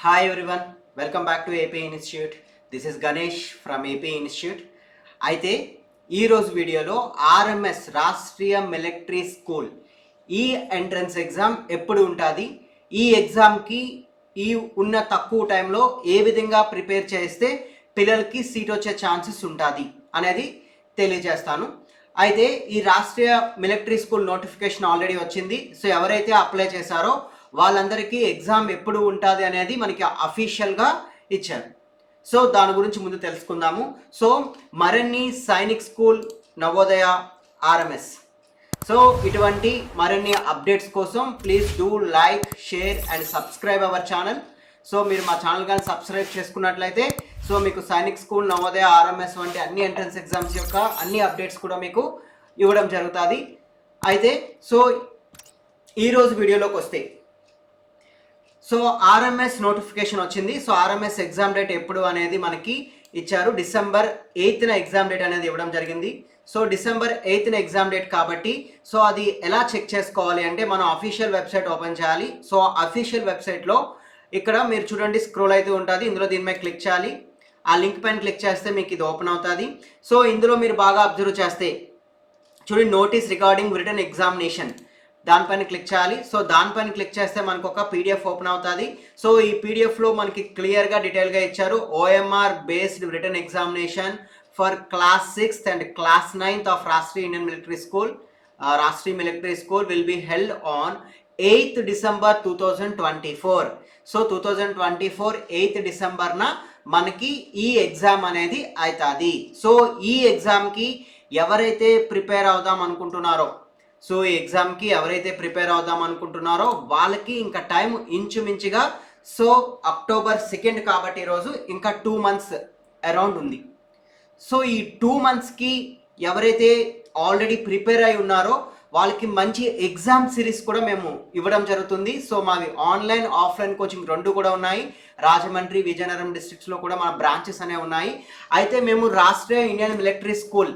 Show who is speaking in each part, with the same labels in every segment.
Speaker 1: Hi everyone, welcome back to AP Institute. This is Ganesh from AP Institute. అయితే ఈరోజు వీడియోలో RMS Rashtriya military school ఈ entrance exam ఎప్పుడు ఉంటుంది, ఈ ఎగ్జామ్కి ఈ ఉన్న తక్కువ టైంలో ఏ విధంగా ప్రిపేర్ చేస్తే పిల్లలకి సీట్ వచ్చే ఛాన్సెస్ ఉంటుంది అనేది తెలియజేస్తాను. అయితే ఈ Rashtriya military school notification already వచ్చింది. సో ఎవరైతే అప్లై చేశారో వాళ్ళందరికీ ఎగ్జామ్ ఎప్పుడు ఉంటుంది అనేది మనకి అఫీషియల్గా ఇచ్చారు. సో దాని గురించి ముందు తెలుసుకుందాము. సో మరిన్ని Sainik school, Navodaya, RMS so ఇటువంటి మరిన్ని అప్డేట్స్ కోసం please do like, share and subscribe our channel. So మీరు మా ఛానల్ కానీ సబ్స్క్రైబ్ చేసుకున్నట్లయితే సో మీకు సైనిక్ స్కూల్, నవోదయ, ఆర్ఎంఎస్ వంటి అన్ని ఎంట్రన్స్ ఎగ్జామ్స్ యొక్క అన్ని అప్డేట్స్ కూడా మీకు ఇవ్వడం జరుగుతుంది. అయితే సో ఈరోజు వీడియోలోకి వస్తే సో ఆర్ఎంఎస్ నోటిఫికేషన్ వచ్చింది. సో ఆర్ఎంఎస్ ఎగ్జామ్ డేట్ ఎప్పుడు అనేది మనకి ఇచ్చారు. December 8th ఎగ్జామ్ డేట్ అనేది ఇవ్వడం జరిగింది. So December 8th exam date కాబట్టి సో అది ఎలా చెక్ చేసుకోవాలి అంటే మనం అఫీషియల్ వెబ్సైట్ ఓపెన్ చేయాలి. సో అఫీషియల్ వెబ్సైట్లో ఇక్కడ మీరు చూడండి స్క్రోల్ అయితే ఉంటుంది. ఇందులో దీని మీద క్లిక్ చేయాలి. ఆ లింక్ పైన క్లిక్ చేస్తే మీకు ఇది ఓపెన్ అవుతుంది. సో ఇందులో మీరు బాగా అబ్జర్వ్ చేస్తే చూడండి నోటీస్ రిగార్డింగ్ రిటన్ ఎగ్జామినేషన్ దానిపైన క్లిక్ చేయాలి. సో దానిపైన క్లిక్ చేస్తే మనకు ఒక పీడిఎఫ్ ఓపెన్ అవుతుంది. సో ఈ పీడిఎఫ్లో మనకి క్లియర్గా డీటెయిల్గా ఇచ్చారు. OMR based written examination for class 6th and class 9th of Rashtriya Indian Military School will be held on 8th December 2024. So 2024 8th Decemberన మనకి ఈ ఎగ్జామ్ అనేది అవుతుంది. సో ఈ ఎగ్జామ్కి ఎవరైతే ప్రిపేర్ అవుదాం అనుకుంటున్నారో సో ఈ ఎగ్జామ్కి ఎవరైతే ప్రిపేర్ అవుదాం అనుకుంటున్నారో వాళ్ళకి ఇంకా టైం ఇంచుమించుగా సో October 2 కాబట్టి ఈరోజు ఇంకా 2 months అరౌండ్ ఉంది. సో ఈ 2 monthsకి ఎవరైతే ఆల్రెడీ ప్రిపేర్ అయి ఉన్నారో వాళ్ళకి మంచి ఎగ్జామ్ సిరీస్ కూడా మేము ఇవ్వడం జరుగుతుంది. సో మావి ఆన్లైన్, ఆఫ్లైన్ కోచింగ్ రెండు కూడా ఉన్నాయి. రాజమండ్రి, విజయనగరం డిస్ట్రిక్ట్స్లో కూడా మన బ్రాంచెస్ అనేవి ఉన్నాయి. అయితే మేము Rashtriya Indian Military school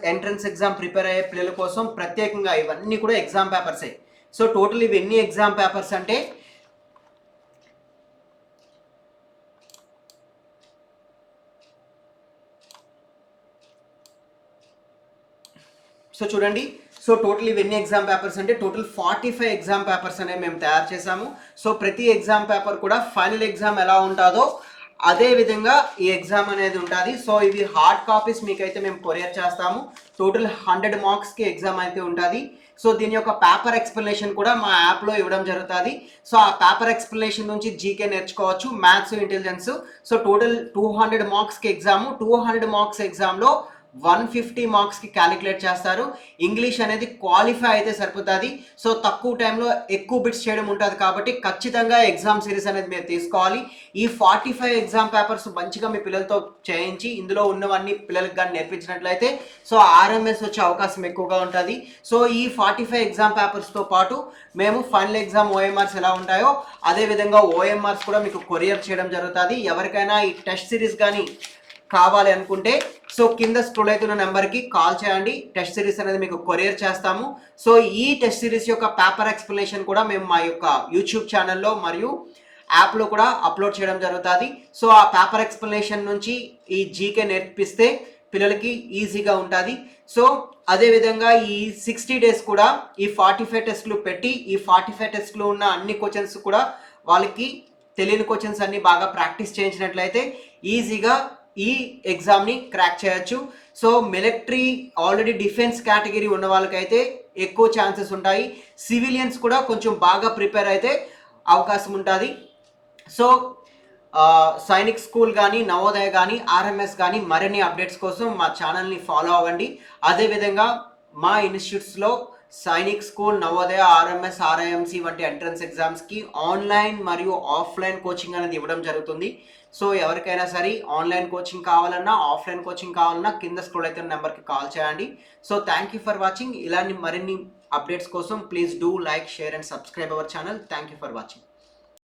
Speaker 1: entrance exam prepare అయ్యే పిల్లల కోసం ప్రత్యేకంగా ఇవన్నీ కూడా ఎగ్జామ్ పేపర్సే. సో టోటల్ ఇవి ఎన్ని ఎగ్జామ్ పేపర్స్ అంటే సో చూడండి. సో టోటల్ ఇవన్నీ ఎగ్జామ్ పేపర్స్ అంటే టోటల్ 45 ఎగ్జామ్ పేపర్స్ అనేవి మేము తయారు చేసాము. సో ప్రతి ఎగ్జామ్ పేపర్ కూడా ఫైనల్ ఎగ్జామ్ ఎలా ఉంటుందో అదే విధంగా ఈ ఎగ్జామ్ అనేది ఉంటుంది. సో ఇవి హార్డ్ కాపీస్ మీకైతే మేము కొరియర్ చేస్తాము. టోటల్ 100 మార్క్స్కి ఎగ్జామ్ అయితే ఉంటుంది. సో దీని యొక్క పేపర్ ఎక్స్ప్లెనేషన్ కూడా మా యాప్లో ఇవ్వడం జరుగుతుంది. సో ఆ పేపర్ ఎక్స్ప్లెనేషన్ నుంచి జీకే నేర్చుకోవచ్చు, మ్యాథ్స్, ఇంటెలిజెన్స్. సో టోటల్ 200 మార్క్స్కి ఎగ్జాము. 200 మార్క్స్ ఎగ్జామ్లో 150 మార్క్స్కి క్యాలిక్యులేట్ చేస్తారు. ఇంగ్లీష్ అనేది క్వాలిఫై అయితే సరిపోతుంది. సో తక్కువ టైంలో ఎక్కువ బిట్స్ చేయడం ఉంటుంది కాబట్టి ఖచ్చితంగా ఎగ్జామ్ సిరీస్ అనేది మీరు తీసుకోవాలి. ఈ 45 ఎగ్జామ్ పేపర్స్ మంచిగా మీ పిల్లలతో చేయించి ఇందులో ఉన్నవన్నీ పిల్లలకి కానీ నేర్పించినట్లయితే సో ఆర్ఎంఎస్ వచ్చే అవకాశం ఎక్కువగా ఉంటుంది. సో ఈ 45 ఎగ్జామ్ పేపర్స్తో పాటు మేము ఫైనల్ ఎగ్జామ్ ఓఎంఆర్స్ ఎలా ఉంటాయో అదేవిధంగా ఓఎంఆర్స్ కూడా మీకు కొరియర్ చేయడం జరుగుతుంది. ఎవరికైనా ఈ టెస్ట్ సిరీస్ కానీ కావాలి అనుకుంటే సో కింద స్క్రోల్ అవుతున్న నెంబర్కి కాల్ చేయండి. టెస్ట్ సిరీస్ అనేది మీకు కొరియర్ చేస్తాము. సో ఈ టెస్ట్ సిరీస్ యొక్క పేపర్ ఎక్స్ప్లెనేషన్ కూడా మేము మా యొక్క యూట్యూబ్ ఛానల్లో మరియు యాప్లో కూడా అప్లోడ్ చేయడం జరుగుతుంది. సో ఆ పేపర్ ఎక్స్ప్లెనేషన్ నుంచి ఈ జీకే నేర్పిస్తే పిల్లలకి ఈజీగా ఉంటుంది. సో అదేవిధంగా ఈ 60 days కూడా ఈ 45 టెస్టులు పెట్టి ఈ 45 టెస్టులు ఉన్న అన్ని క్వశ్చన్స్ కూడా వాళ్ళకి తెలియని క్వశ్చన్స్ అన్ని బాగా ప్రాక్టీస్ చేయించినట్లయితే ఈజీగా ఈ ఎగ్జామ్ని క్రాక్ చేయొచ్చు. So military already defence category ఉన్న వాళ్ళకైతే ఎక్కువ ఛాన్సెస్ ఉంటాయి. సివిలియన్స్ కూడా కొంచెం బాగా ప్రిపేర్ అయితే అవకాశం ఉంటుంది. సో సైనిక్ స్కూల్ కానీ, నవోదయ కానీ, ఆర్ఎంఎస్ కానీ మరిన్ని అప్డేట్స్ కోసం మా ఛానల్ని ఫాలో అవ్వండి. అదేవిధంగా మా ఇన్స్టిట్యూట్స్లో Sainik school, Navodaya, RMS, RIMC వంటి ఎంట్రన్స్ ఎగ్జామ్స్కి ఆన్లైన్ మరియు ఆఫ్లైన్ కోచింగ్ అనేది ఇవ్వడం జరుగుతుంది. సో ఎవరికైనా సరే ఆన్లైన్ కోచింగ్ కావాలన్నా, ఆఫ్లైన్ కోచింగ్ కావాలన్నా కింద స్క్రోల్ అవుతున్న నెంబర్కి కాల్ చేయండి. So thank you for watching. ఇలాంటి మరిన్ని అప్డేట్స్ కోసం please do like, share and subscribe our channel. Thank you for watching.